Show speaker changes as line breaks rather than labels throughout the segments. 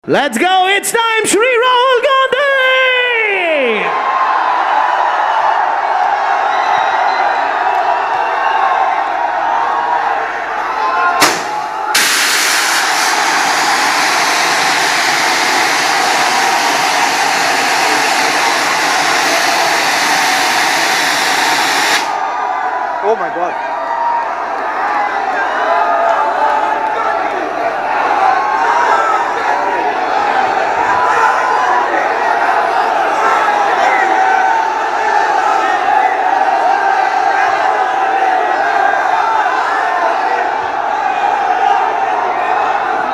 Let's go, it's time, Shri Rahul Gandhi!
Oh my God.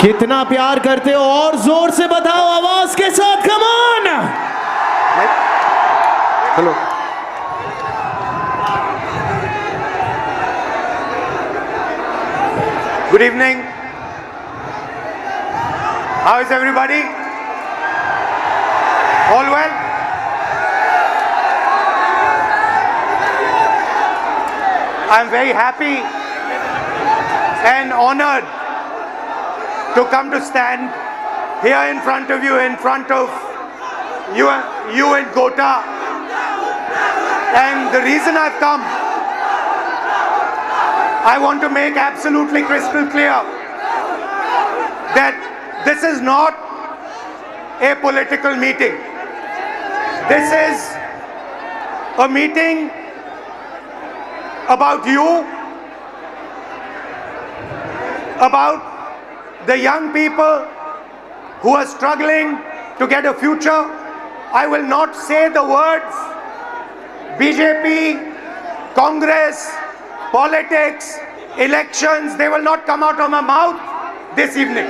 कितना प्यार करते हो और जोर से बताओ आवाज के साथ, come on.
Hello, good evening. How is everybody? All well? I'm very happy and honored to come to stand here in front of you, in front of you and Gota. And the reason I've come, I want to make absolutely crystal clear that this is not a political meeting. This is a meeting about you, about the young people who are struggling to get a future. I will not say the words BJP, Congress, politics, elections. They will not come out of my mouth this evening.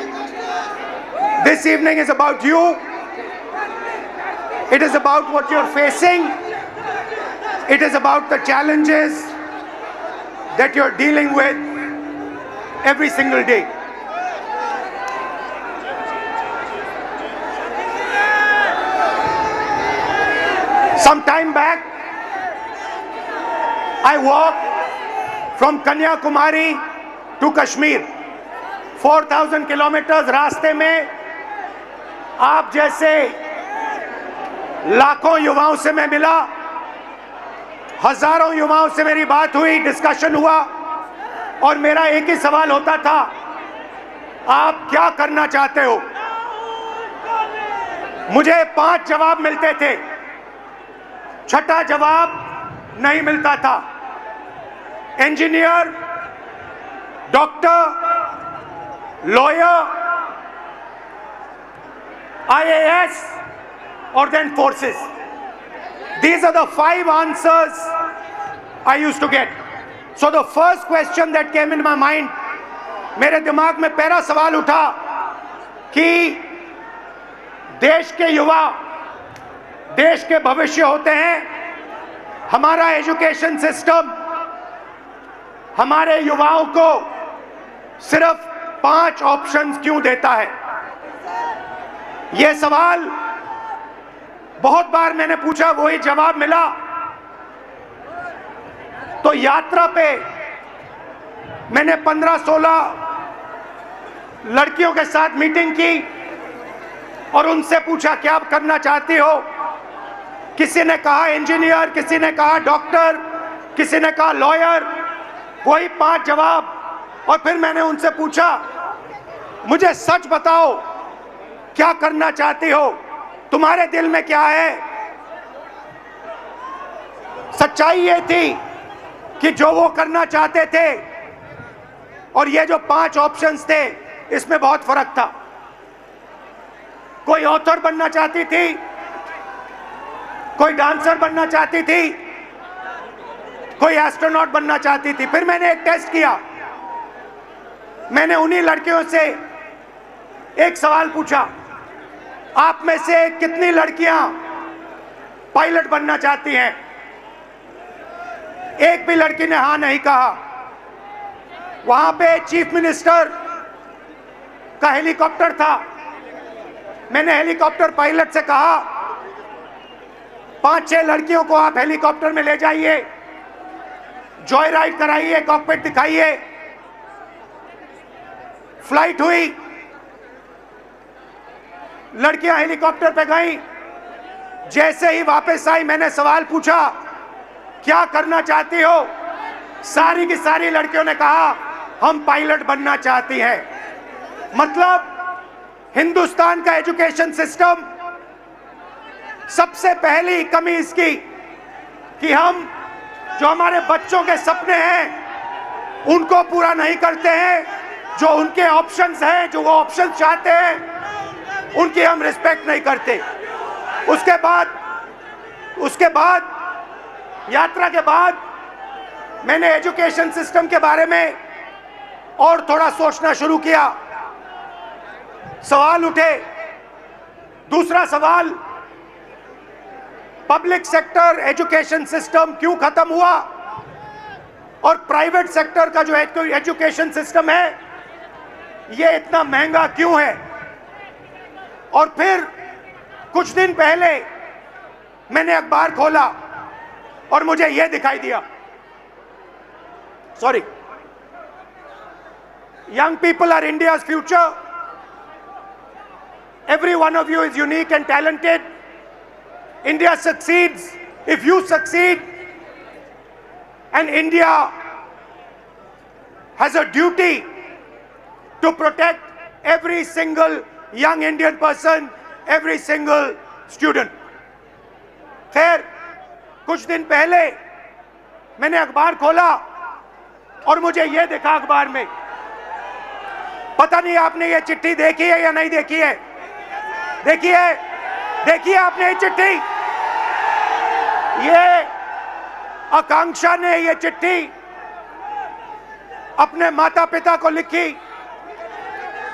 This evening is about you. It is about what you're facing. It is about the challenges that you're dealing with every single day. Some time back, I walked from Kanyakumari to Kashmir. 4,000 kilometers रास्ते में आप जैसे लाखों युवाओं से मैं मिला, हजारों युवाओं से मेरी बात हुई, डिस्कशन हुआ, और मेरा एक ही सवाल होता था, आप क्या करना चाहते हो? मुझे 5 जवाब मिलते थे, छठा जवाब नहीं मिलता था। Engineer, doctor, lawyer, IAS, or then forces. These are the 5 answers I used to get. So the first question that came in my mind, मेरे दिमाग में पहला सवाल उठा कि देश के युवा देश के भविष्य होते हैं। हमारा एजुकेशन सिस्टम हमारे युवाओं को सिर्फ 5 ऑप्शंस क्यों देता है? यह सवाल बहुत बार मैंने पूछा, वही जवाब मिला। तो यात्रा पे मैंने 15-16 लड़कियों के साथ मीटिंग की और उनसे पूछा क्या करना चाहती हो? किसी ने कहा इंजीनियर, किसी ने कहा डॉक्टर, किसी ने कहा लॉयर, वही 5 जवाब। और फिर मैंने उनसे पूछा, मुझे सच बताओ क्या करना चाहती हो? तुम्हारे दिल में क्या है? सच्चाई ये थी कि जो वो करना चाहते थे और ये जो 5 ऑप्शंस थे, इसमें बहुत फर्क था। कोई ऑथर बनना चाहती थी, कोई डांसर बनना चाहती थी, कोई एस्ट्रोनॉट बनना चाहती थी। फिर मैंने एक टेस्ट किया। मैंने उन्हीं लड़कियों से एक सवाल पूछा, आप में से कितनी लड़कियां पायलट बनना चाहती हैं? एक भी लड़की ने हाँ नहीं कहा। वहां पे चीफ मिनिस्टर का हेलीकॉप्टर था। मैंने हेलीकॉप्टर पायलट से कहा, 5-6 लड़कियों को आप हेलीकॉप्टर में ले जाइए, जॉय राइड कराइए, कॉकपिट दिखाइए। फ्लाइट हुई, लड़कियां हेलीकॉप्टर पे गईं, जैसे ही वापस आई मैंने सवाल पूछा क्या करना चाहती हो? सारी की सारी लड़कियों ने कहा हम पायलट बनना चाहती हैं। मतलब हिंदुस्तान का एजुकेशन सिस्टम, सबसे पहली कमी इसकी कि हम जो हमारे बच्चों के सपने हैं उनको पूरा नहीं करते हैं, जो उनके ऑप्शंस हैं, जो वो ऑप्शंस चाहते हैं उनकी हम रिस्पेक्ट नहीं करते। उसके बाद यात्रा के बाद मैंने एजुकेशन सिस्टम के बारे में और थोड़ा सोचना शुरू किया। सवाल उठे। दूसरा सवाल, पब्लिक सेक्टर एजुकेशन सिस्टम क्यों खत्म हुआ और प्राइवेट सेक्टर का जो एजुकेशन सिस्टम है ये इतना महंगा क्यों है? और फिर कुछ दिन पहले मैंने अखबार खोला और मुझे यह दिखाई दिया। Sorry, young people are India's future. Every one of you is unique and talented. India succeeds if you succeed, and India has a duty to protect every single young Indian person, every single student. खैर, कुछ दिन पहले मैंने अखबार खोला और मुझे यह दिखा अखबार में। पता नहीं आपने ये चिट्ठी देखी है या नहीं देखी है? देखिए आपने ये चिट्ठी? ये आकांक्षा ने ये चिट्ठी अपने माता पिता को लिखी।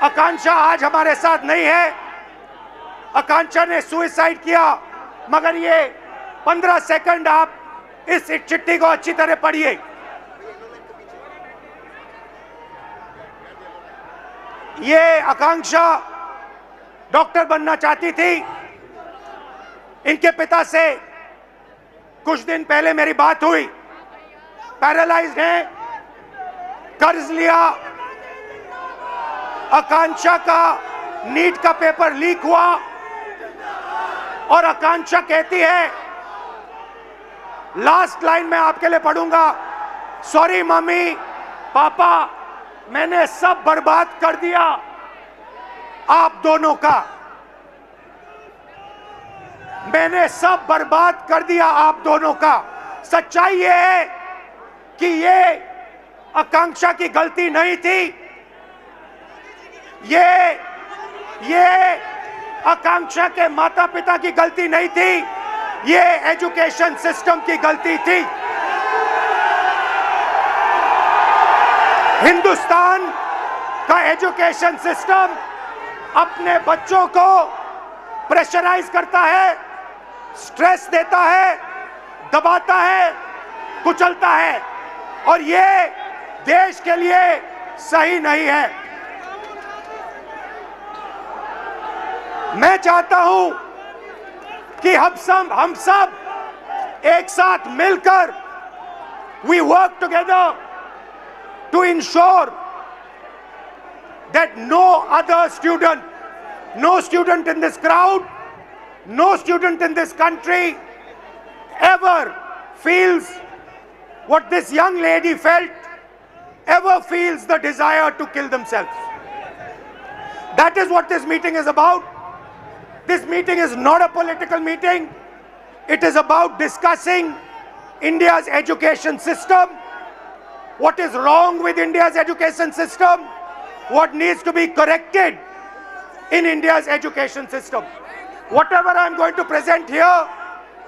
आकांक्षा आज हमारे साथ नहीं है। आकांक्षा ने सुसाइड किया, मगर ये 15 सेकंड आप इस चिट्ठी को अच्छी तरह पढ़िए। ये आकांक्षा डॉक्टर बनना चाहती थी। इनके पिता से कुछ दिन पहले मेरी बात हुई। पैरालाइज्ड हैं, कर्ज लिया। आकांक्षा का नीट का पेपर लीक हुआ और आकांक्षा कहती है, लास्ट लाइन में आपके लिए पढ़ूंगा, सॉरी मम्मी पापा, मैंने सब बर्बाद कर दिया आप दोनों का। मैंने सब बर्बाद कर दिया आप दोनों का। सच्चाई ये है कि ये आकांक्षा की गलती नहीं थी। ये आकांक्षा के माता पिता की गलती नहीं थी। ये एजुकेशन सिस्टम की गलती थी। हिंदुस्तान का एजुकेशन सिस्टम अपने बच्चों को प्रेशराइज करता है, स्ट्रेस देता है, दबाता है, कुचलता है, और ये देश के लिए सही नहीं है। मैं चाहता हूं कि हम सब एक साथ मिलकर we work together to ensure that no student in this crowd, no student in this country ever feels what this young lady felt, ever feels the desire to kill themselves. That is what this meeting is about. This meeting is not a political meeting. It is about discussing India's education system, what is wrong with India's education system, what needs to be corrected in India's education system. Whatever I'm going to present here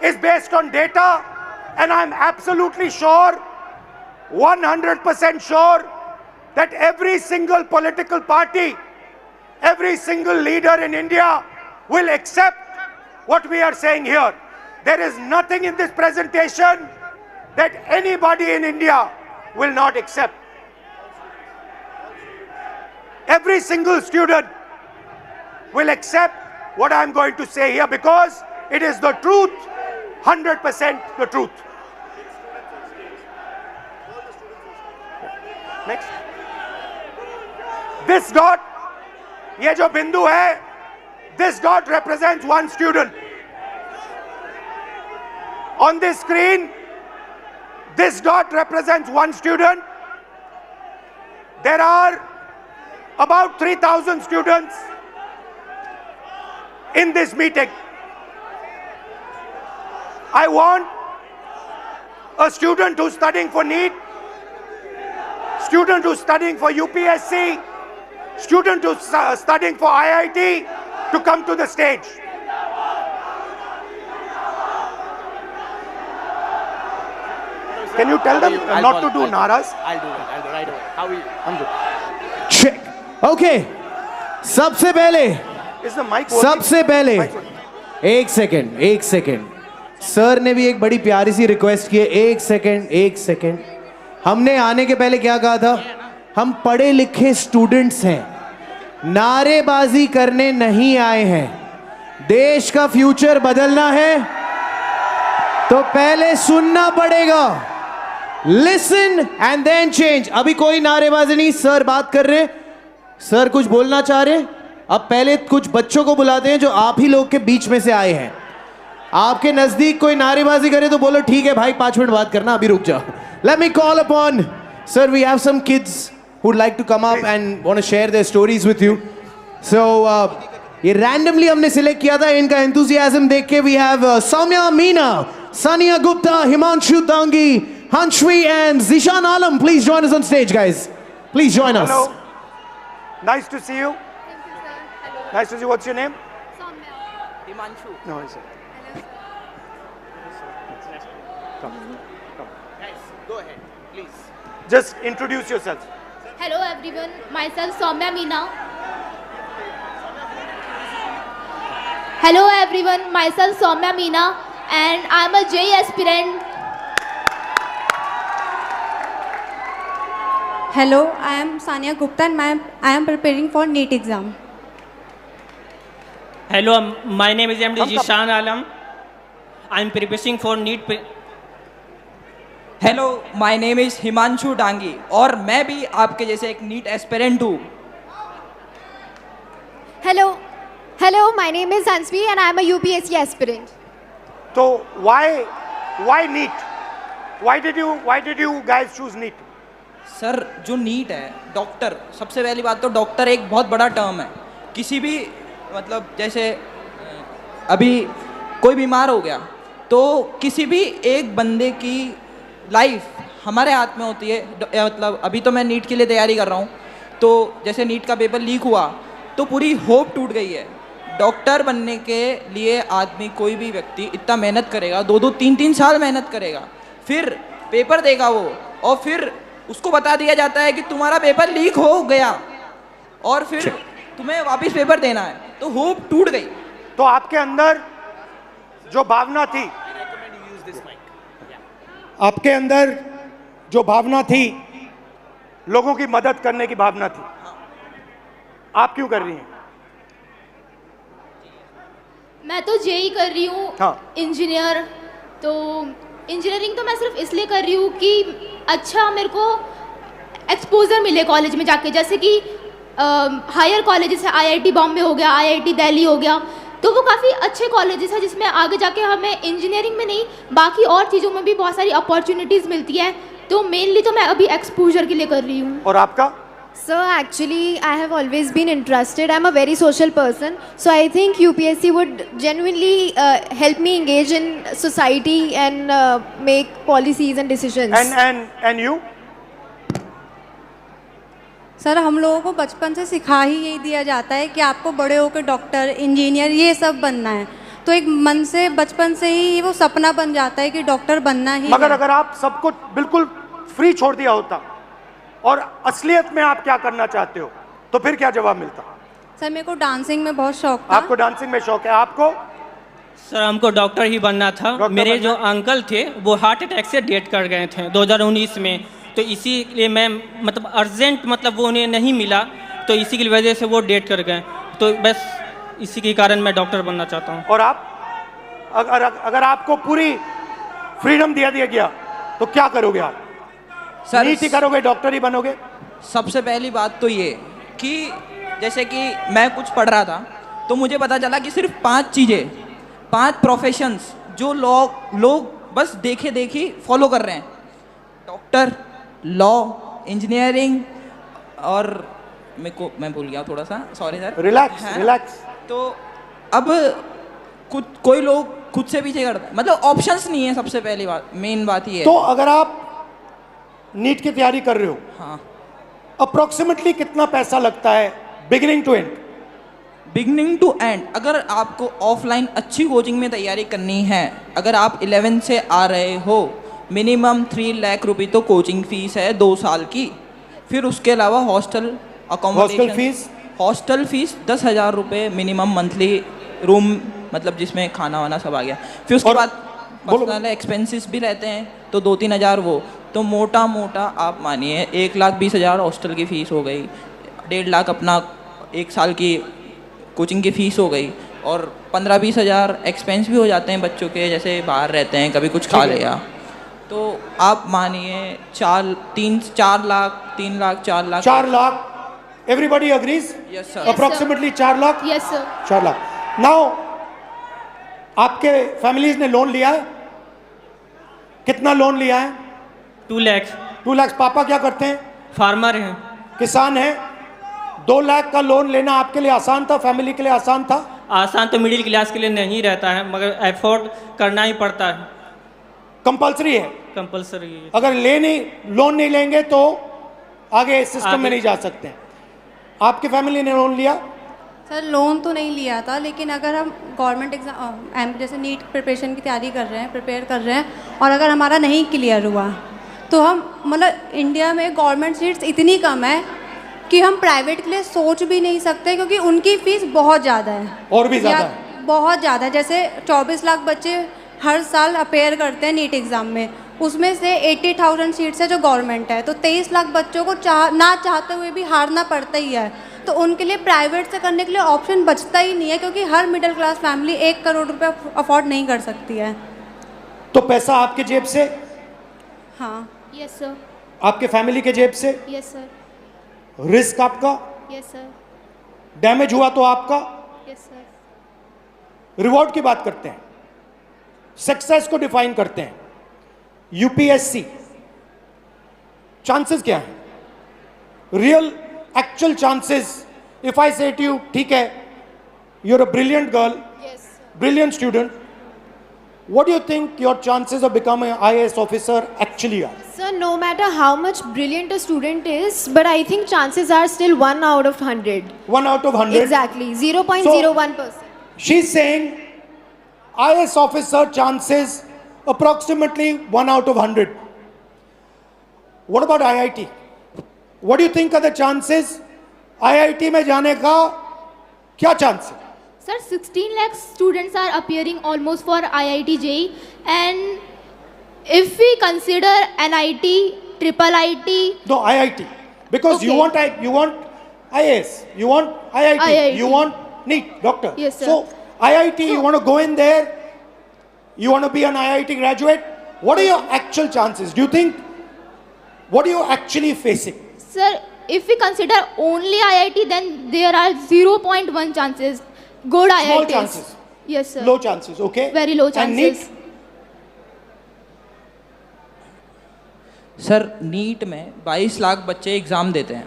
is based on data, and I'm absolutely sure, 100% sure, that every single political party, every single leader in India will accept what we are saying here. There is nothing in this presentation that anybody in India will not accept. Every single student will accept what I am going to say here because it is the truth, 100% the truth. Next. This dot, ये जो बिंदु है, This dot represents one student. On this screen, this dot represents one student. There are about 3,000 students in this meeting. I want a student who's studying for NEET, student who's studying for UPSC, student who's studying for IIT to come to the stage. Can you tell them not to do naras?
I'll do it right away. How are you?
I'm good.
check. Okay. सबसे पहले
Is the mic working?
सबसे पहले
Mic working?
एक second sir ने भी एक बड़ी प्यारी सी रिक्वेस्ट की है। एक सेकंड हमने आने के पहले क्या कहा था? हम पढ़े लिखे स्टूडेंट्स हैं, नारेबाजी करने नहीं आए हैं। देश का फ्यूचर बदलना है तो पहले सुनना पड़ेगा। Listen and then change. अभी कोई नारेबाजी नहीं, सर बात कर रहे हैं, सर कुछ बोलना चाह रहे हैं। अब पहले कुछ बच्चों को बुलाते हैं जो आप ही लोग के बीच में से आए हैं। आपके नजदीक कोई नारेबाजी करे तो बोलो ठीक है भाई 5 मिनट बात करना, अभी रुक जाओ। Let me call upon sir, we have some kids who would like to come up and want to share their stories with you. So ये randomly हमने select किया था, इनका enthusiasm देख के we have Soumya Meena, Sania Gupta, Himanshu Dangi, Hanshvi and Zishan Alam. Please join us on stage, guys. Please join us.
Hello. Nice to see you.
Thank you, sir. Hello.
Nice to see you. What's your name?
Soumya.
Himanshu.
No, I said.
Hello, sir.
Guys, go ahead, please.
Just introduce yourself.
Hello, everyone. Myself, Soumya Meena. Hello, everyone. Myself, Soumya Meena, and I'm a JEE aspirant.
Hello, I am Sania Gupta and I am preparing for NEET exam.
Hello, my name is MD Zishan Alam. I'm preparing for NEET.
Hello, my name is Himanshu Dangi और मैं भी आपके जैसे एक NEET aspirant हूँ।
Hello, my name is Hansvi and I am a UPSC aspirant.
So why NEET? Why did you guys choose NEET?
Sir, जो NEET है, doctor, सबसे पहली बात तो डॉक्टर एक बहुत बड़ा टर्म है। किसी भी मतलब जैसे अभी कोई बीमार हो गया तो किसी भी एक बंदे की लाइफ हमारे हाथ में होती है। मतलब अभी तो मैं नीट के लिए तैयारी कर रहा हूँ, तो जैसे नीट का पेपर लीक हुआ तो पूरी होप टूट गई है। डॉक्टर बनने के लिए आदमी, कोई भी व्यक्ति इतना मेहनत करेगा, 2-2, 3-3 साल मेहनत करेगा, फिर पेपर देगा वो, और फिर उसको बता दिया जाता है कि तुम्हारा पेपर लीक हो गया और फिर तुम्हें वापस पेपर देना है, तो होप टूट गई।
तो आपके अंदर जो भावना थी, आपके अंदर जो भावना थी, लोगों की मदद करने की भावना थी, आप क्यों कर रही हैं?
मैं तो JEE कर रही हूँ,
हाँ।
इंजीनियर। तो इंजीनियरिंग तो मैं सिर्फ इसलिए कर रही हूँ कि अच्छा मेरे को एक्सपोजर मिले कॉलेज में जाके। जैसे कि हायर कॉलेजेस है, IIT बॉम्बे हो गया, IIT दिल्ली हो गया, तो वो काफ़ी अच्छे कॉलेजेस हैं जिसमें आगे जाके हमें इंजीनियरिंग में नहीं, बाकी और चीज़ों में भी बहुत सारी अपॉर्चुनिटीज़ मिलती है। तो मेनली तो मैं अभी एक्सपोजर के लिए कर रही हूँ।
और आपका?
Sir, actually, I have always been interested. I'm a very social person, so I think UPSC would genuinely help me engage in society and make policies and decisions.
And you?
Sir, हम लोगों को बचपन से सिखा ही यही दिया जाता है कि आपको बड़े होकर डॉक्टर, इंजीनियर ये सब बनना है, तो एक मन से बचपन से ही वो सपना बन जाता है कि डॉक्टर बनना ही
मगर
है।
अगर आप सबको बिल्कुल फ्री छोड़ दिया होता और असलियत में आप क्या करना चाहते हो तो फिर क्या जवाब मिलता?
सर, मेरे को डांसिंग में बहुत शौक था।
आपको डांसिंग में शौक है? आपको?
सर, हमको डॉक्टर ही बनना था। मेरे जो अंकल थे वो हार्ट अटैक से डेथ कर गए थे 2019 में, तो इसीलिए मैं मतलब अर्जेंट मतलब वो उन्हें नहीं मिला, तो इसी की वजह से वो डेथ कर गए। तो बस इसी के कारण मैं डॉक्टर बनना चाहता हूँ।
और आप? अगर आपको पूरी फ्रीडम दिया गया तो क्या करोगे आप?
सर,
नीट ही करोगे, डॉक्टर ही बनोगे?
सबसे पहली बात तो ये कि जैसे कि मैं कुछ पढ़ रहा था तो मुझे पता चला कि सिर्फ 5 चीज़ें, 5 प्रोफेशंस जो लोग बस देखे देखी फॉलो कर रहे हैं: डॉक्टर, लॉ, इंजीनियरिंग और मैं भूल गया थोड़ा सा, सॉरी सर।
रिलैक्स
हाँ।
रिलैक्स।
तो अब कोई लोग खुद से पीछे करता है, मतलब ऑप्शंस नहीं है। सबसे पहली बात, मेन बात ये है।
तो अगर आप नीट की तैयारी कर रहे हो,
हाँ,
अप्रोक्सीमेटली कितना पैसा लगता है beginning to end?
Beginning to end, अगर आपको ऑफलाइन अच्छी कोचिंग में तैयारी करनी है, अगर आप 11 से आ रहे हो, मिनिमम 3 लाख रुपए तो कोचिंग फीस है 2 साल की। फिर उसके अलावा हॉस्टल
फीस?
हॉस्टल फीस 10,000 रुपये मिनिमम मंथली, रूम मतलब जिसमें खाना वाना सब आ गया। फिर उसके
और
बाद
बोलो।
पर्सनल एक्सपेंसेस भी रहते हैं, तो 2-3 हज़ार वो, तो मोटा मोटा आप मानिए 1,20,000 हॉस्टल की फ़ीस हो गई, 1.5 लाख अपना 1 साल की कोचिंग की फ़ीस हो गई, और 15-20 हज़ार एक्सपेंस भी हो जाते हैं बच्चों के, जैसे बाहर रहते हैं, कभी कुछ खा लिया। तो आप मानिए 4 lakh, 3 lakh, 4 lakh.
4 lakh. Everybody agrees?
Yes sir.
Approximately 4 lakh.
Yes sir.
4 lakh. Now आपके फैमिलीज ने लोन लिया है? कितना लोन लिया है?
2 लाख।
2 लाख। पापा क्या करते हैं?
फार्मर हैं।
किसान हैं। 2 लाख का लोन लेना आपके लिए आसान था, फैमिली के लिए आसान था?
आसान तो मिडिल क्लास के लिए नहीं रहता है, मगर एफोर्ड करना ही पड़ता है,
कंपलसरी है।
कंपलसरी।
अगर लोन नहीं लेंगे तो आगे सिस्टम में नहीं जा सकते हैं। आपकी फैमिली ने लोन लिया?
सर लोन तो नहीं लिया था, लेकिन अगर हम गवर्नमेंट एग्ज़ाम जैसे नीट प्रिपरेशन की तैयारी कर रहे हैं, प्रिपेयर कर रहे हैं, और अगर हमारा नहीं क्लियर हुआ तो हम मतलब इंडिया में गवर्नमेंट सीट्स इतनी कम है कि हम प्राइवेट के लिए सोच भी नहीं सकते, क्योंकि उनकी फ़ीस बहुत ज़्यादा है।
और भी ज़्यादा
या
है?
बहुत ज़्यादा। जैसे 24 लाख बच्चे हर साल अपेयर करते हैं नीट एग्ज़ाम में, उसमें से 80,000 सीट्स है जो गवर्नमेंट है, तो 23 लाख बच्चों को ना चाहते हुए भी हारना पड़ता ही है। तो उनके लिए प्राइवेट से करने के लिए ऑप्शन बचता ही नहीं है, क्योंकि हर मिडिल क्लास फैमिली 1 करोड़ रुपये अफोर्ड नहीं कर सकती है।
तो पैसा आपके जेब से?
हाँ।
Yes sir.
आपके फैमिली के जेब से?
Yes sir.
रिस्क आपका?
Yes sir.
डैमेज हुआ तो आपका?
Yes sir.
रिवॉर्ड की बात करते हैं, सक्सेस को डिफाइन करते हैं। यूपीएससी चांसेस क्या है? Real actual chances, if I say to you, ठीक है, you are a brilliant girl, brilliant student, what do you think your chances of becoming an IAS officer actually are?
Sir, no matter how much brilliant a student is, but I think chances are still 1 out of 100.
1 out of 100?
Exactly, 0.01%.
She's saying IAS officer chances approximately 1 out of 100. What about IIT? What do you think are the chances? IIT में जाने का क्या chance है?
Sir, 16 lakh students are appearing almost for IIT JEE, and if we consider NIT, triple IT,
No, IIT. Because you
Okay.
want IAS, you want IIT,
IIT.
you want NEET, doctor.
Yes, sir.
So IIT, you want to go in there, you want to be an IIT graduate. What are your actual chances? Do you think, what are you actually facing?
sir, if we consider only IIT, then there are 0.1 chances. Good
Small
IITs.
chances.
Yes, sir.
Low chances, okay?
Very low
And
chances.
NEET?
Sir NEET में 22 लाख बच्चे exam देते हैं,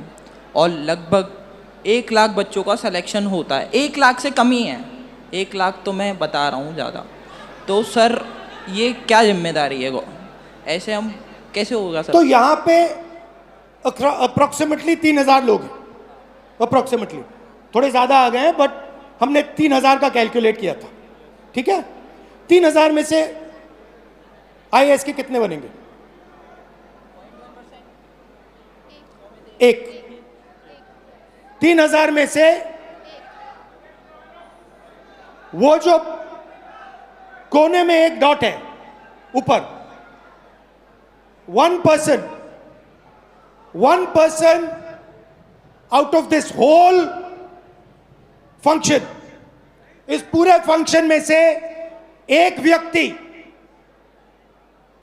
और लगभग 1 लाख बच्चों का selection होता है। 1 लाख से कम ही है, 1 लाख तो मैं बता रहा हूँ ज़्यादा। तो सर ये क्या जिम्मेदारी है, ऐसे हम कैसे होगा सर?
तो यहाँ पे अप्रोक्सीमेटली 3,000 लोग हैं, अप्रोक्सीमेटली, थोड़े ज़्यादा आ गए हैं, बट हमने 3,000 का कैलकुलेट किया था, ठीक है? 3,000 में से IAS के कितने बनेंगे? एक। 3,000 में से वो जो कोने में एक डॉट है ऊपर, 1% out of this whole function, इस पूरे फंक्शन में से एक व्यक्ति,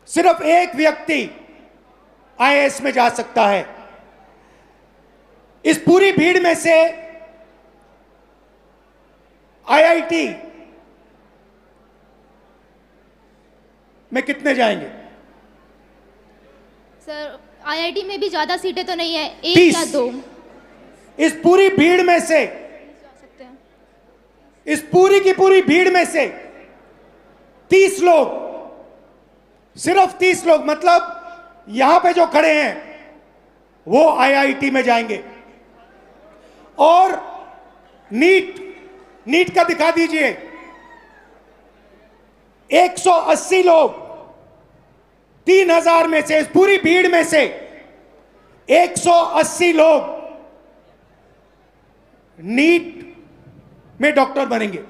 सिर्फ एक व्यक्ति IAS में जा सकता है। इस पूरी भीड़ में से आईआईटी में कितने जाएंगे?
सर आईआईटी में भी ज़्यादा सीटें तो नहीं है, एक
30।
या दो
इस पूरी भीड़ में से,
सकते हैं।
इस पूरी की पूरी भीड़ में से 30 लोग, सिर्फ 30 लोग, मतलब यहां पे जो खड़े हैं वो आईआईटी में जाएंगे। और नीट का दिखा दीजिए, 180 लोग 3000 में से, इस पूरी भीड़ में से 180 लोग नीट में डॉक्टर बनेंगे।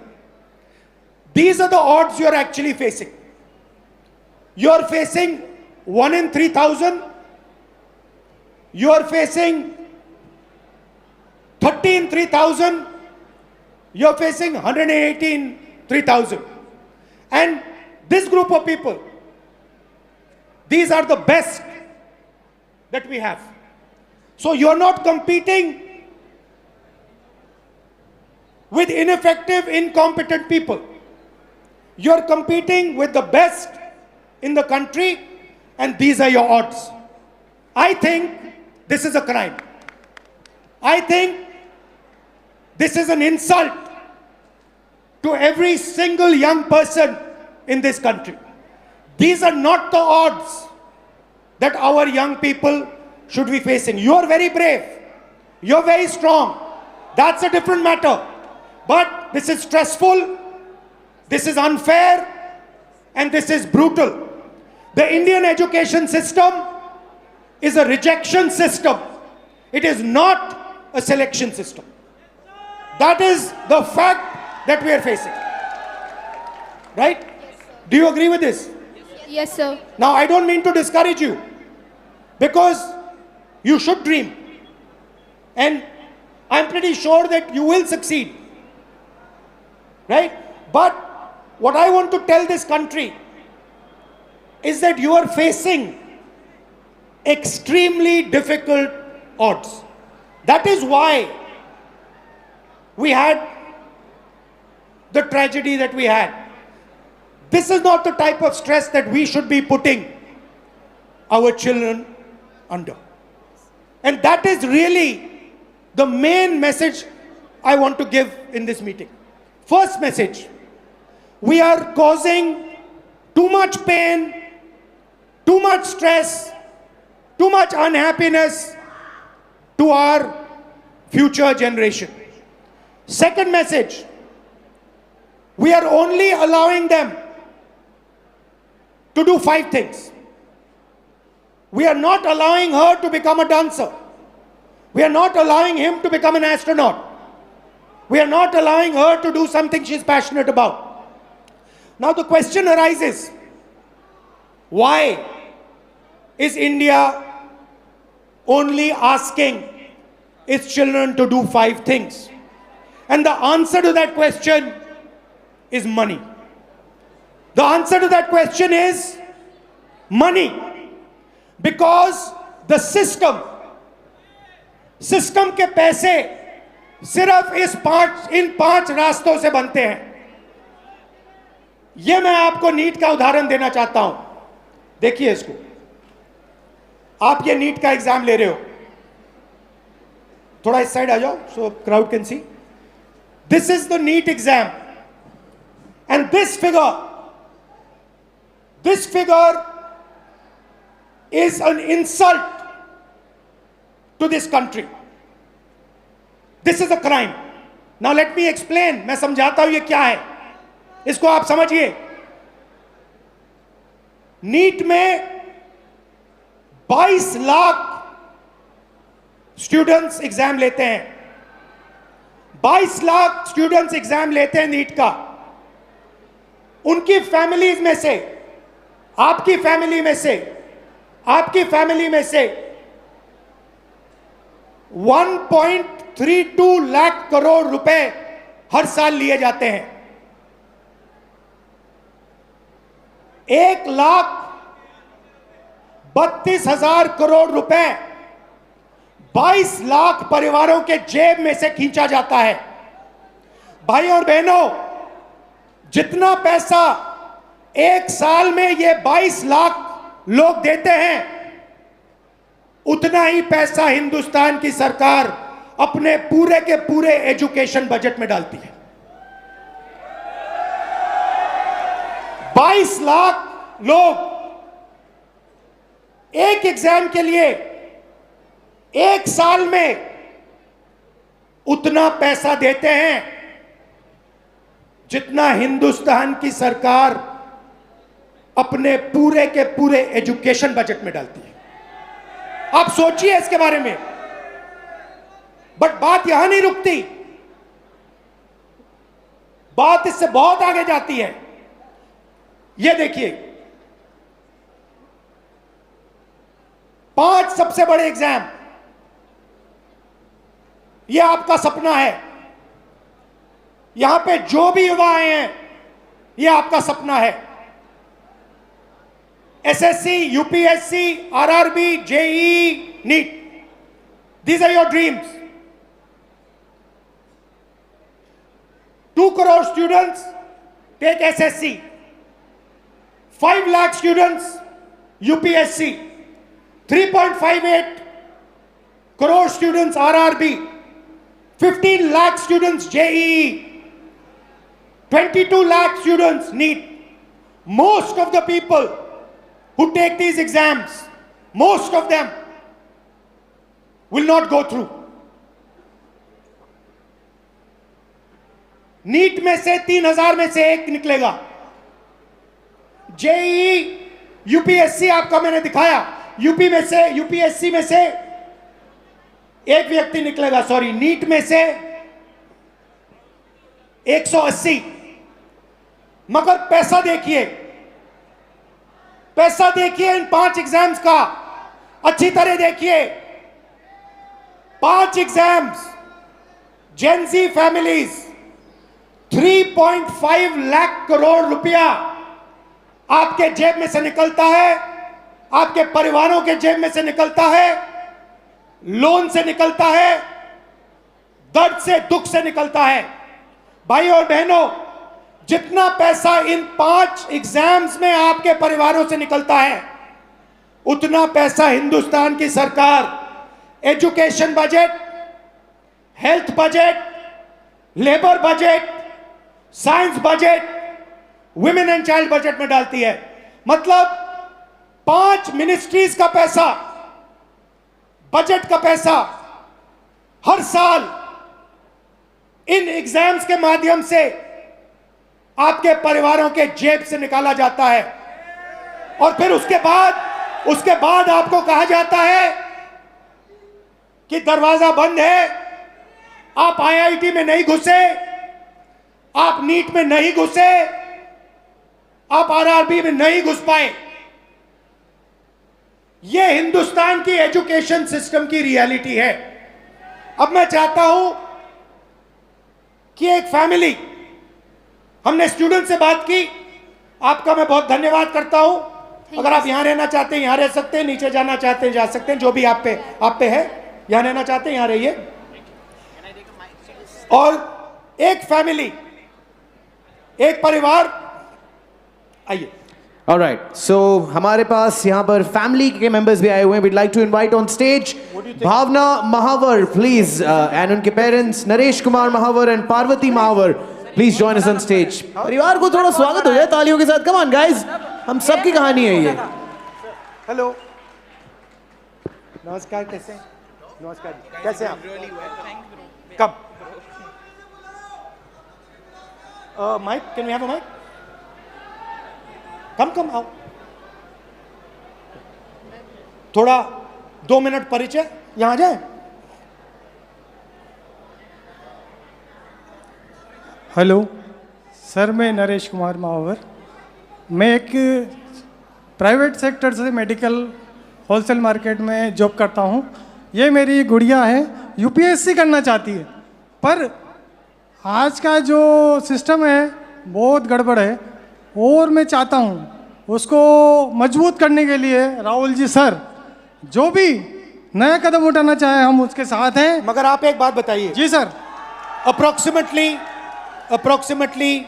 These are the odds you are actually facing. You are facing 1 in 3000. You are facing 30 in 3000. You are facing 118 in 3000. And this group of people, these are the best that we have. So you are not competing with ineffective, incompetent people. You are competing with the best in the country, and these are your odds. I think this is a crime. I think this is an insult to every single young person in this country. These are not the odds that our young people should be facing. You are very brave. You are very strong. That's a different matter. But this is stressful, this is unfair, and this is brutal. The Indian education system is a rejection system. It is not a selection system. That is the fact that we are facing. Right? Do you agree with this?
Yes sir.
Now, I don't mean to discourage you, because you should dream. And I'm pretty sure that you will succeed. Right? But what I want to tell this country is that you are facing extremely difficult odds. That is why we had the tragedy that we had. This is not the type of stress that we should be putting our children under. And that is really the main message I want to give in this meeting. First message, we are causing too much pain, too much stress, too much unhappiness to our future generation. Second message, we are only allowing them to do 5 things. We are not allowing her to become a dancer. We are not allowing him to become an astronaut. We are not allowing her to do something she's passionate about. Now the question arises, why is India only asking its children to do 5 things? And the answer to that question is money. The answer to that question is money. Because the system के पैसे सिर्फ इन 5 रास्तों से बनते हैं. ये मैं आपको नीट का उदाहरण देना चाहता हूं. देखिए इसको. आप ये नीट का एग्जाम ले रहे हो. थोड़ा इस साइड आ जाओ so crowd can see. This is the NEET exam. And this figure is an insult to this country. This is a crime. Now let me explain. मैं समझाता हूं ये क्या है. इसको आप समझिए. नीट में 22 लाख स्टूडेंट्स एग्जाम लेते हैं. 22 लाख स्टूडेंट्स एग्जाम लेते हैं नीट का. उनकी फैमिलीज में से, आपकी फैमिली में से, आपकी फैमिली में से 1.32 लाख करोड़ रुपए हर साल लिए जाते हैं. 1,32,000 करोड़ रुपए 22 लाख परिवारों के जेब में से खींचा जाता है. भाई और बहनों, जितना पैसा एक साल में ये 22 लाख लोग देते हैं, उतना ही पैसा हिंदुस्तान की सरकार अपने पूरे के पूरे एजुकेशन बजट में डालती है। 22 लाख लोग एक एग्जाम के लिए एक साल में उतना पैसा देते हैं जितना हिंदुस्तान की सरकार अपने पूरे के पूरे एजुकेशन बजट में डालती है। आप सोचिए इसके बारे में। बट बात यहां नहीं रुकती, बात इससे बहुत आगे जाती है। यह देखिए, 5 सबसे बड़े एग्जाम, यह आपका सपना है। यहां पे जो भी युवा आए हैं, यह आपका सपना है। SSC, UPSC, RRB, JEE, NEET, these are your dreams. 2 crore students take SSC, 5 lakh students UPSC, 3.58 crore students RRB, 15 lakh students JEE, 22 lakh students NEET. Most of the people who take these exams, most of them will not go through. NEET में से 3000 में से एक निकलेगा। JEE, UPSC आपका मैंने दिखाया, UPSC में से एक व्यक्ति निकलेगा, सॉरी, नीट में से 180। मगर पैसा देखिए इन 5 एग्जाम्स का, अच्छी तरह देखिए। 5 exams, Gen Z families, 3.5 lakh crore रुपया आपके जेब में से निकलता है, आपके परिवारों के जेब में से निकलता है, लोन से निकलता है, दर्द से, दुख से निकलता है। भाई और बहनों, जितना पैसा इन 5 एग्जाम्स में आपके परिवारों से निकलता है, उतना पैसा हिंदुस्तान की सरकार education budget, health budget, labour budget, science budget, women and child budget में डालती है। मतलब 5 मिनिस्ट्रीज का पैसा, बजट का पैसा हर साल इन एग्जाम्स के माध्यम से आपके परिवारों के जेब से निकाला जाता है। और फिर उसके बाद आपको कहा जाता है कि दरवाजा बंद है, आप आईआईटी में नहीं घुसे, आप नीट में नहीं घुसे, आप आरआरबी में नहीं घुस पाए। यह हिंदुस्तान की एजुकेशन सिस्टम की रियलिटी है। अब मैं चाहता हूं कि एक फैमिली, हमने स्टूडेंट से बात की, आपका मैं बहुत धन्यवाद करता हूं। अगर आप यहां रहना चाहते हैं यहां रह सकते हैं, नीचे जाना चाहते हैं जा सकते हैं, जो भी आप पे है। यहां रहना चाहते हैं यहां रहिए। और एक फैमिली, एक परिवार, आइए।
Alright, so हमारे पास यहाँ पर फैमिली के मेंबर्स भी आए हुए हैं। We'd like to invite on stage Bhavna Mahawar, please, and उनके parents Naresh Kumar Mahawar and Parvati Mahawar, please join us on stage. परिवार को थोड़ा स्वागत हो जाए तालियों के साथ। Come on guys, हम सबकी कहानी है ये।
हेलो, नमस्कार, कैसे हैं? नमस्कार, कैसे हैं आप? कब? Mike, can we have a mike? Come आओ। थोड़ा 2 मिनट परिचय, यहां जाए।
हेलो सर, मैं नरेश कुमार महावर। मैं एक प्राइवेट सेक्टर से मेडिकल होलसेल मार्केट में जॉब करता हूं। ये मेरी गुड़िया है, यूपीएससी करना चाहती है, पर आज का जो सिस्टम है बहुत गड़बड़ है। और मैं चाहता हूं उसको मजबूत करने के लिए राहुल जी सर जो भी नया कदम उठाना चाहे हम उसके साथ हैं।
मगर आप एक बात बताइए।
जी सर।
अप्रोक्सीमेटली अप्रोक्सीमेटली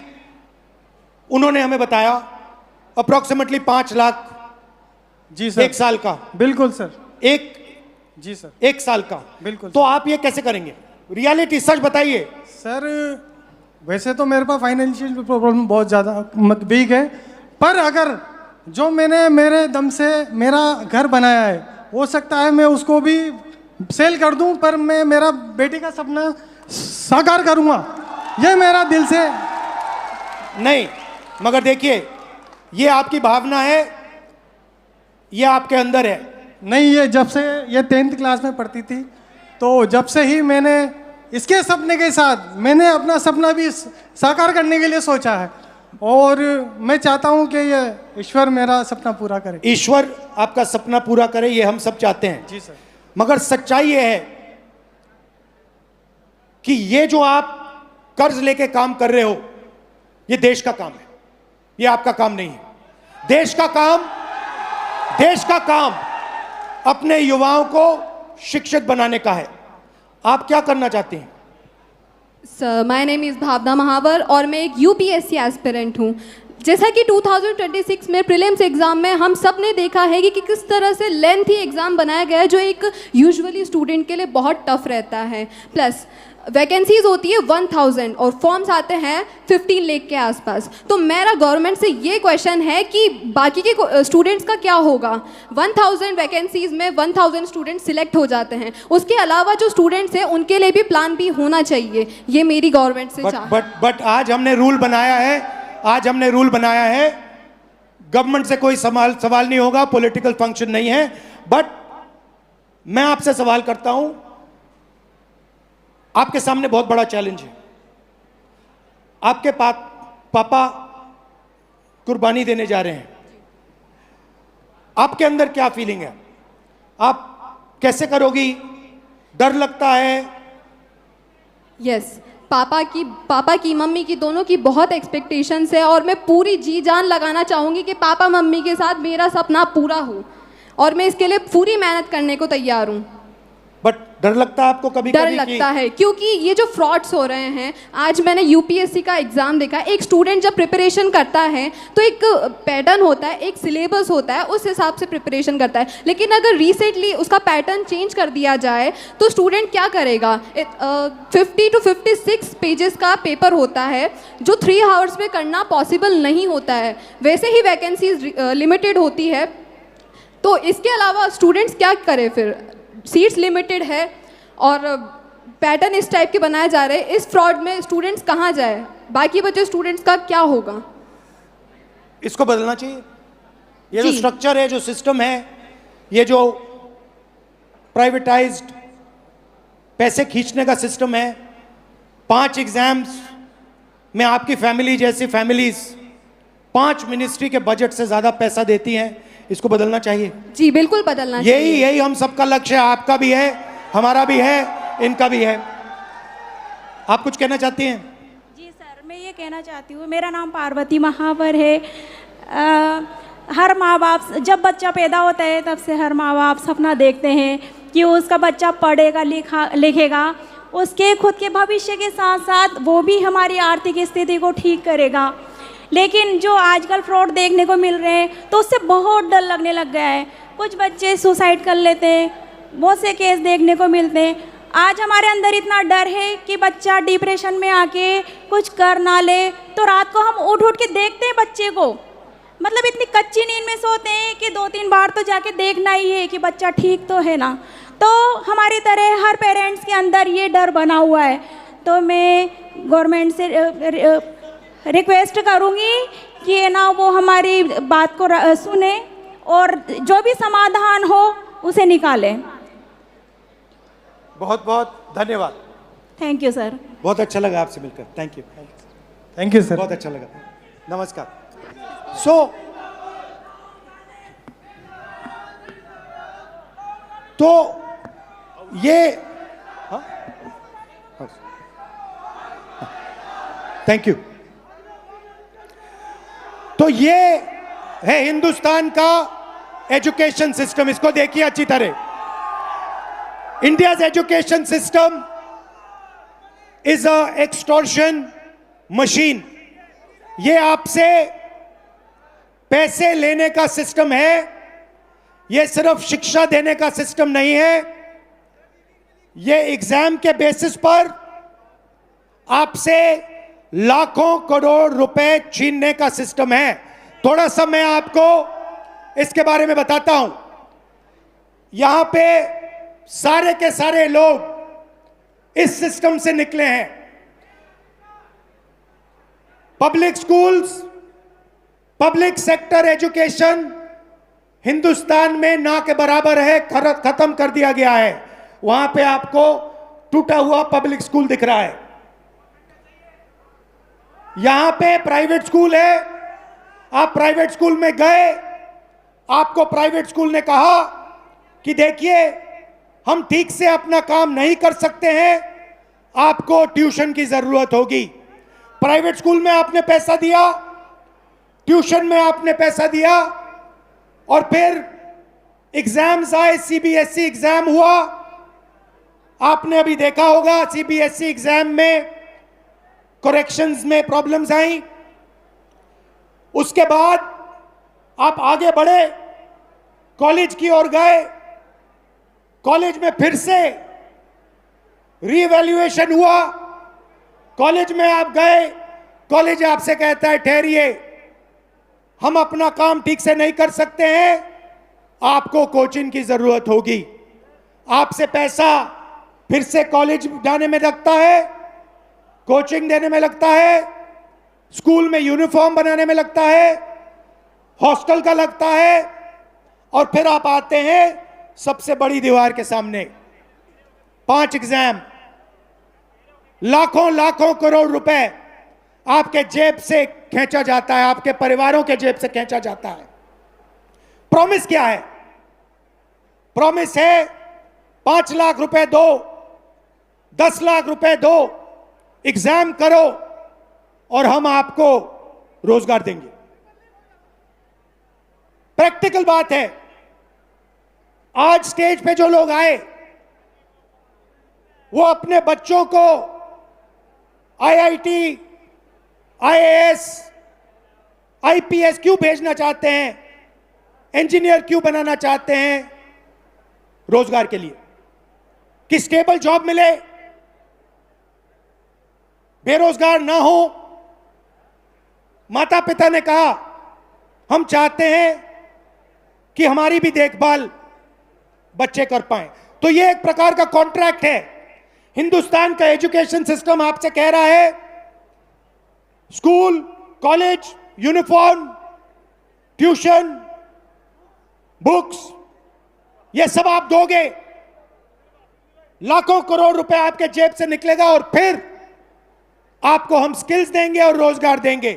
उन्होंने हमें बताया अप्रोक्सीमेटली 5 लाख
जी सर।
1 साल का।
बिल्कुल सर। जी सर।
1 साल का।
बिल्कुल।
तो आप ये कैसे करेंगे? रियलिटी सच बताइए
सर। वैसे तो मेरे पास फाइनेंशियल प्रॉब्लम बहुत ज़्यादा बिग है, पर अगर जो मैंने मेरे दम से मेरा घर बनाया है, हो सकता है मैं उसको भी सेल कर दूं, पर मैं मेरा बेटी का सपना साकार करूंगा, ये मेरा दिल से।
नहीं, मगर देखिए ये आपकी भावना है, ये आपके अंदर है।
नहीं, ये जब से ये 10th क्लास में पढ़ती थी, तो जब से ही मैंने इसके सपने के साथ मैंने अपना सपना भी साकार करने के लिए सोचा है, और मैं चाहता हूं कि ये ईश्वर मेरा सपना पूरा करे।
ईश्वर आपका सपना पूरा करे, ये हम सब चाहते हैं।
जी सर।
मगर सच्चाई ये है कि ये जो आप कर्ज लेके काम कर रहे हो, ये देश का काम है, ये आपका काम नहीं है। देश का काम अपने युवाओं को शिक्षित बनाने का है। आप क्या करना चाहते हैं?
सर, माय नेम इज़ भावना महावर और मैं एक यूपीएससी एस्पिरेंट हूँ। जैसा कि 2026 में प्रीलिम्स एग्ज़ाम में हम सब ने देखा है कि किस तरह से लेंथी एग्ज़ाम बनाया गया है, जो एक यूजुअली स्टूडेंट के लिए बहुत टफ रहता है। प्लस वैकेंसीज होती है 1000 और फॉर्म्स आते हैं 15 लाख के आसपास। तो मेरा गवर्नमेंट से ये क्वेश्चन है कि बाकी के स्टूडेंट्स का क्या होगा? 1000 वैकेंसीज में 1000 स्टूडेंट्स सिलेक्ट हो जाते हैं, उसके अलावा जो स्टूडेंट्स हैं उनके लिए भी प्लान बी होना चाहिए। ये मेरी गवर्नमेंट से
बट आज हमने रूल बनाया है, गवर्नमेंट से कोई सवाल नहीं होगा, पॉलिटिकल फंक्शन नहीं है। बट मैं आपसे सवाल करता हूं, आपके सामने बहुत बड़ा चैलेंज है। आपके पापा कुर्बानी देने जा रहे हैं, आपके अंदर क्या फीलिंग है? आप कैसे करोगी? डर लगता है?
यस, पापा की मम्मी की दोनों की बहुत एक्सपेक्टेशंस है, और मैं पूरी जी जान लगाना चाहूँगी कि पापा मम्मी के साथ मेरा सपना पूरा हो, और मैं इसके लिए पूरी मेहनत करने को तैयार हूँ।
बट डर लगता है आपको? कभी
डर लगता है, क्योंकि ये जो फ्रॉड्स हो रहे हैं। आज मैंने यूपीएससी का एग्ज़ाम देखा, एक स्टूडेंट जब प्रिपरेशन करता है तो एक पैटर्न होता है, एक सिलेबस होता है, उस हिसाब से प्रिपरेशन करता है। लेकिन अगर रिसेंटली उसका पैटर्न चेंज कर दिया जाए तो स्टूडेंट क्या करेगा? 50 to 56 पेजेस का पेपर होता है, जो 3 आवर्स में करना पॉसिबल नहीं होता है। वैसे ही वैकेंसीज लिमिटेड होती है, तो इसके अलावा स्टूडेंट्स क्या करें फिर? सीट्स लिमिटेड है और पैटर्न इस टाइप के बनाए जा रहे हैं। इस फ्रॉड में स्टूडेंट्स कहाँ जाए? बाकी बचे स्टूडेंट्स का क्या होगा?
इसको बदलना चाहिए। ये जो स्ट्रक्चर है, जो सिस्टम है, ये जो प्राइवेटाइज्ड पैसे खींचने का सिस्टम है, 5 एग्जाम्स में आपकी फैमिली जैसी फैमिलीज 5 मिनिस्ट्री के बजट से ज्यादा पैसा देती हैं। इसको बदलना चाहिए।
जी बिल्कुल बदलना चाहिए।
यही हम सबका लक्ष्य है, आपका भी है, हमारा भी है, इनका भी है। आप कुछ कहना चाहती हैं?
जी सर, मैं ये कहना चाहती हूँ, मेरा नाम पार्वती महावर है। हर माँ बाप जब बच्चा पैदा होता है तब से हर माँ बाप सपना देखते हैं कि उसका बच्चा पढ़ेगा लिखेगा, उसके खुद के भविष्य के साथ साथ वो भी हमारी आर्थिक स्थिति को ठीक करेगा। लेकिन जो आजकल फ्रॉड देखने को मिल रहे हैं तो उससे बहुत डर लगने लग गया है। कुछ बच्चे सुसाइड कर लेते हैं, बहुत से केस देखने को मिलते हैं। आज हमारे अंदर इतना डर है कि बच्चा डिप्रेशन में आके कुछ कर ना ले, तो रात को हम उठ के देखते हैं बच्चे को, मतलब इतनी कच्ची नींद में सोते हैं कि 2-3 बार तो जाके देखना ही है कि बच्चा ठीक तो है ना। तो हमारी तरह हर पेरेंट्स के अंदर ये डर बना हुआ है। तो मैं गवर्नमेंट से रिक्वेस्ट करूँगी कि ना वो हमारी बात को सुने और जो भी समाधान हो उसे निकालें।
बहुत बहुत धन्यवाद।
Thank you sir.
बहुत अच्छा लगा आपसे मिलकर। Thank
you sir.
बहुत अच्छा लगा। नमस्कार। तो ये थैंक यू। तो ये है हिंदुस्तान का एजुकेशन सिस्टम। इसको देखिए अच्छी तरह। India's education system is a extortion, machine, ये आपसे पैसे लेने का सिस्टम है, ये सिर्फ शिक्षा देने का सिस्टम नहीं है, ये एग्जाम के बेसिस पर आपसे लाखों करोड़ रुपए छीनने का सिस्टम है। थोड़ा सा मैं आपको इसके बारे में बताता हूं। यहां पे सारे के सारे लोग इस सिस्टम से निकले हैं। Public schools, public sector education Hindustan में ना के बराबर है, खत्म कर दिया गया है। वहां पे आपको टूटा हुआ पब्लिक स्कूल दिख रहा है। यहां पे प्राइवेट स्कूल है, आप प्राइवेट स्कूल में गए, आपको प्राइवेट स्कूल ने कहा कि देखिए हम ठीक से अपना काम नहीं कर सकते हैं, आपको ट्यूशन की जरूरत होगी। प्राइवेट स्कूल में आपने पैसा दिया, ट्यूशन में आपने पैसा दिया, और फिर एग्जाम्स आए, सीबीएसई एग्जाम हुआ। आपने अभी देखा होगा सीबीएसई एग्जाम में करेक्शंस में प्रॉब्लम्स आई। उसके बाद आप आगे बढ़े, कॉलेज की ओर गए, कॉलेज में फिर से रीवैल्यूएशन हुआ। कॉलेज में आप गए, कॉलेज आपसे कहता है ठहरिए, हम अपना काम ठीक से नहीं कर सकते हैं, आपको कोचिंग की जरूरत होगी। आपसे पैसा फिर से कॉलेज जाने में लगता है, कोचिंग देने में लगता है, स्कूल में यूनिफॉर्म बनाने में लगता है, हॉस्टल का लगता है, और फिर आप आते हैं सबसे बड़ी दीवार के सामने। 5 एग्जाम, लाखों लाखों करोड़ रुपए आपके जेब से खींचा जाता है, आपके परिवारों के जेब से खींचा जाता है। प्रॉमिस क्या है? प्रॉमिस है 5 लाख रुपए दो, 10 लाख रुपए दो, एग्जाम करो और हम आपको रोजगार देंगे। प्रैक्टिकल बात है। आज स्टेज पे जो लोग आए वो अपने बच्चों को आईआईटी, आईएएस, आईपीएस क्यों भेजना चाहते हैं, इंजीनियर क्यों बनाना चाहते हैं? रोजगार के लिए, कि स्टेबल जॉब मिले, बेरोजगार ना हो। माता पिता ने कहा हम चाहते हैं कि हमारी भी देखभाल बच्चे कर पाएं। तो ये एक प्रकार का कॉन्ट्रैक्ट है। हिंदुस्तान का एजुकेशन सिस्टम आपसे कह रहा है school, college, uniform, tuition, books, ये सब आप दोगे, लाखों करोड़ रुपए आपके जेब से निकलेगा, और फिर आपको हम स्किल्स देंगे और रोजगार देंगे।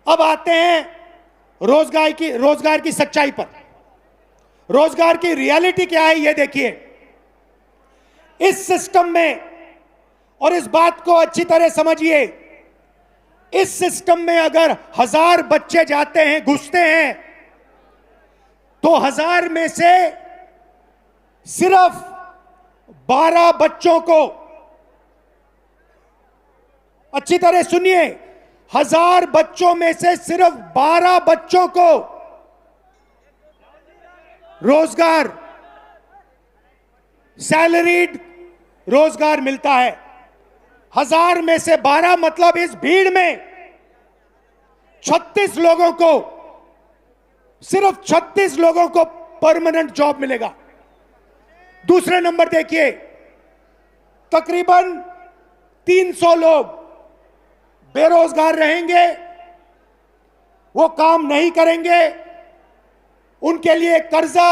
अब आते हैं रोजगार की सच्चाई पर। रोजगार की रियलिटी क्या है ये देखिए। इस सिस्टम में, और इस बात को अच्छी तरह समझिए, इस सिस्टम में अगर 1000 बच्चे जाते हैं, घुसते हैं, तो 1000 में से सिर्फ 12 बच्चों को, अच्छी तरह सुनिए, 1000 बच्चों में से सिर्फ 12 बच्चों को रोजगार, सैलरीड रोजगार मिलता है। 1000 में से 12 मतलब इस भीड़ में 36 लोगों को, सिर्फ 36 लोगों को परमानेंट जॉब मिलेगा। दूसरे नंबर देखिए, तकरीबन 300 लोग बेरोजगार रहेंगे, वो काम नहीं करेंगे, उनके लिए कर्जा,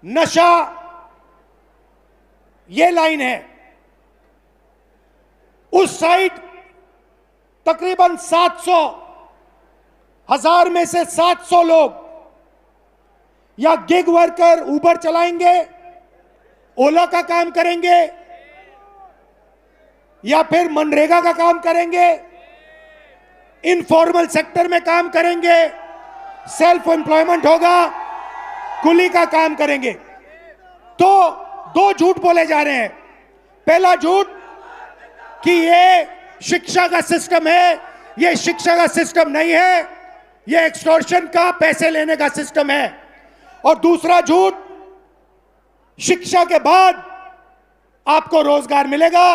नशा, ये लाइन है। उस साइड तकरीबन 700, 1000 में से 700 लोग या गिग वर्कर, उबर चलाएंगे, ओला का काम करेंगे, या फिर मनरेगा का काम करेंगे, इनफॉर्मल सेक्टर में काम करेंगे, सेल्फ एम्प्लॉयमेंट होगा, कुली का काम करेंगे। तो 2 झूठ बोले जा रहे हैं। पहला झूठ कि ये शिक्षा का सिस्टम है, ये शिक्षा का सिस्टम नहीं है, ये एक्सटॉर्शन का, पैसे लेने का सिस्टम है। और दूसरा झूठ, शिक्षा के बाद आपको रोजगार मिलेगा,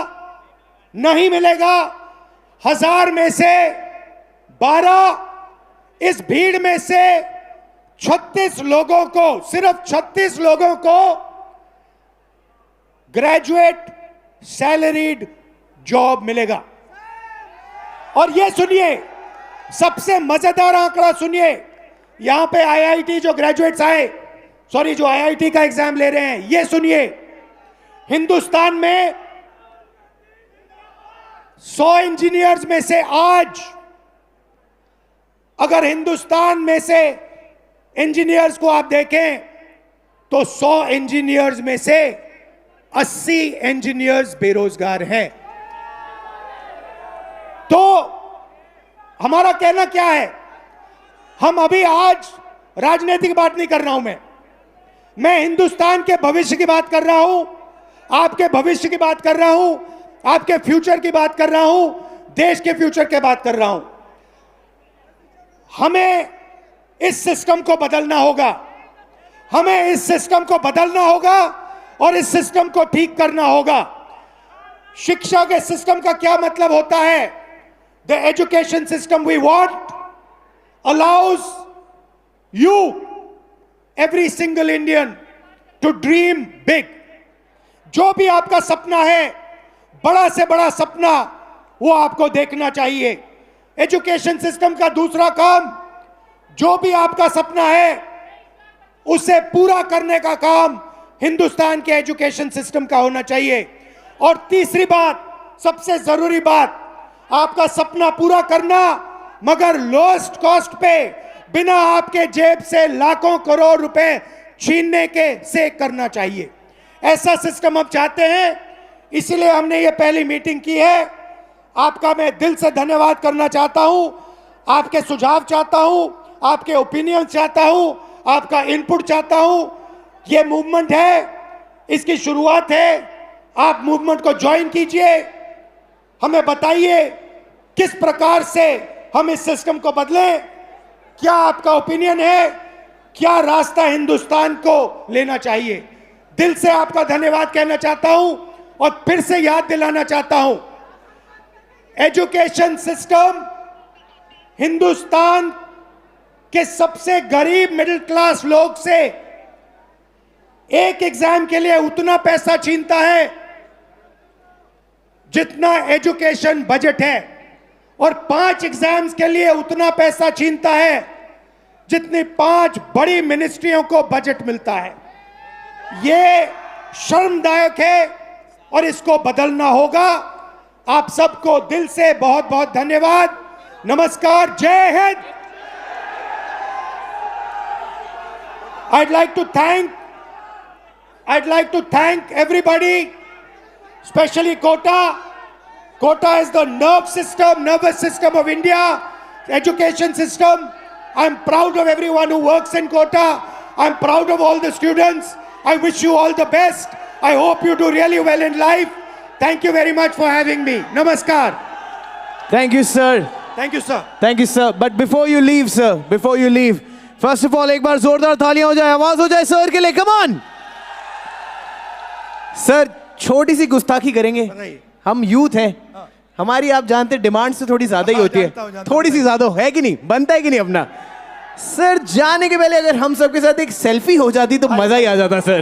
नहीं मिलेगा। 1000 में से 12, इस भीड़ में से 36 लोगों को, सिर्फ 36 लोगों को ग्रेजुएट सैलरीड जॉब मिलेगा। और ये सुनिए, सबसे मजेदार आंकड़ा सुनिए, यहां पे आईआईटी जो ग्रेजुएट्स आए, सॉरी जो आईआईटी का एग्जाम ले रहे हैं, ये सुनिए, हिंदुस्तान में 100 इंजीनियर्स में से आज, अगर हिंदुस्तान में से इंजीनियर्स को आप देखें तो 100 इंजीनियर्स में से 80 इंजीनियर्स बेरोजगार हैं। तो हमारा कहना क्या है, हम अभी आज राजनीतिक बात नहीं कर रहा हूं, मैं हिंदुस्तान के भविष्य की बात कर रहा हूं, आपके भविष्य की बात कर रहा हूं, आपके फ्यूचर की बात कर रहा हूं, देश के फ्यूचर की बात कर रहा हूं। हमें इस सिस्टम को बदलना होगा, हमें इस सिस्टम को बदलना होगा और इस सिस्टम को ठीक करना होगा। शिक्षा के सिस्टम का क्या मतलब होता है? The education system we want allows you, every single Indian, to dream big. जो भी आपका सपना है, बड़ा से बड़ा सपना, वो आपको देखना चाहिए। एजुकेशन सिस्टम का दूसरा काम, जो भी आपका सपना है उसे पूरा करने का काम हिंदुस्तान के एजुकेशन सिस्टम का होना चाहिए। और तीसरी बात, सबसे जरूरी बात, आपका सपना पूरा करना मगर लोएस्ट कॉस्ट पे, बिना आपके जेब से लाखों करोड़ रुपए छीनने के से करना चाहिए। ऐसा सिस्टम हम चाहते हैं, इसलिए हमने ये पहली मीटिंग की है। आपका मैं दिल से धन्यवाद करना चाहता हूं, आपके सुझाव चाहता हूं, आपके ओपिनियन चाहता हूं, आपका इनपुट चाहता हूं। ये मूवमेंट है, इसकी शुरुआत है, आप मूवमेंट को ज्वाइन कीजिए, हमें बताइए किस प्रकार से हम इस सिस्टम को बदलें, क्या आपका ओपिनियन है, क्या रास्ता हिंदुस्तान को लेना चाहिए। दिल से आपका धन्यवाद कहना चाहता हूं और फिर से याद दिलाना चाहता हूं, एजुकेशन सिस्टम हिंदुस्तान के सबसे गरीब मिडिल क्लास लोग से एक एग्जाम के लिए उतना पैसा छीनता है जितना एजुकेशन बजट है, और 5 एग्जाम्स के लिए उतना पैसा छीनता है जितनी 5 बड़ी मिनिस्ट्रियों को बजट मिलता है। ये शर्मदायक है और इसको बदलना होगा। आप सबको दिल से बहुत बहुत धन्यवाद, नमस्कार, जय Hind. I'd like to thank everybody, especially Kota. Kota is the nervous system of India, education system. I'm proud of everyone who works in Kota. I'm proud of all the students. I wish you all the best. I hope you do really well in life. Thank you very much for having me. Namaskar.
Thank you, sir.
Thank you, sir.
Thank you, sir. But before you leave, sir, before you leave, first of all, एक बार जोरदार तालियां हो जाए, आवाज हो जाए sir के लिए, come on. सर, छोटी सी गुस्ताखी करेंगे, हम यूथ हैं, हमारी आप जानते हैं डिमांड से थोड़ी ज्यादा ही होती है, थोड़ी सी ज्यादा है कि नहीं, बनता है कि नहीं अपना। सर, जाने के पहले अगर हम सबके साथ एक सेल्फी हो जाती तो मजा ही आ जाता सर।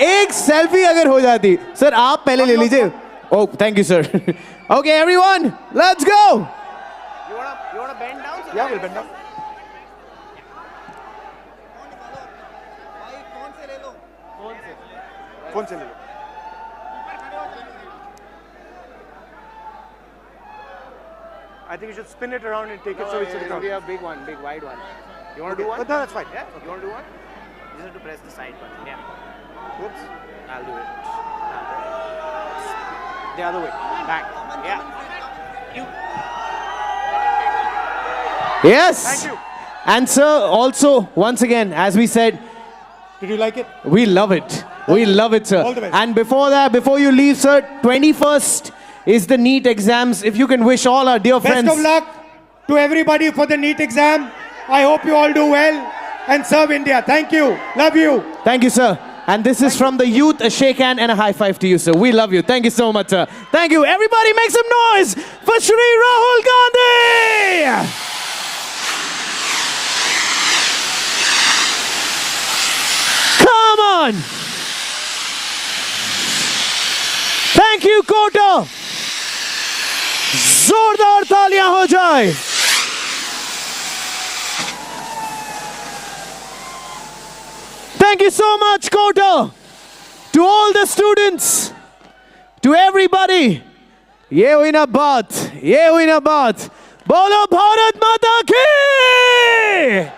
एक सेल्फी अगर हो जाती, सर आप पहले ले लीजिए। Oh, thank you sir. Okay everyone, let's go.
You wanna bend down? So
Yeah, we'll bend down. Phone से ले लो। I think you should spin it around and take it so it's
it will be a big one, big wide one. You want to do one?
No, that's fine.
Yeah? You want to do one? You just have to press the side button. Yeah.
Whoops.
I'll do it. The other way. Back. Yeah.
Yes.
Thank you.
And sir, also once again, as we said,
Did you like it?
we love it. We love it, sir.
All the best.
And before that, before you leave, sir, 21st is the NEET exams. If you can wish all our dear friends.
Best of luck to everybody for the NEET exam. I hope you all do well and serve India. Thank you. Love you.
Thank you, sir. And this is from the youth, a shake hand and a high five to you, sir. We love you. Thank you so much, sir. Thank you. Everybody make some noise for Shri Rahul Gandhi. Come on. Thank you, Kota. जोरदार तालियां हो जाए. Thank you so much, Kota. To all the students, to everybody. ये हुई ना बात, ये हुई ना बात. बोलो भारत माता की.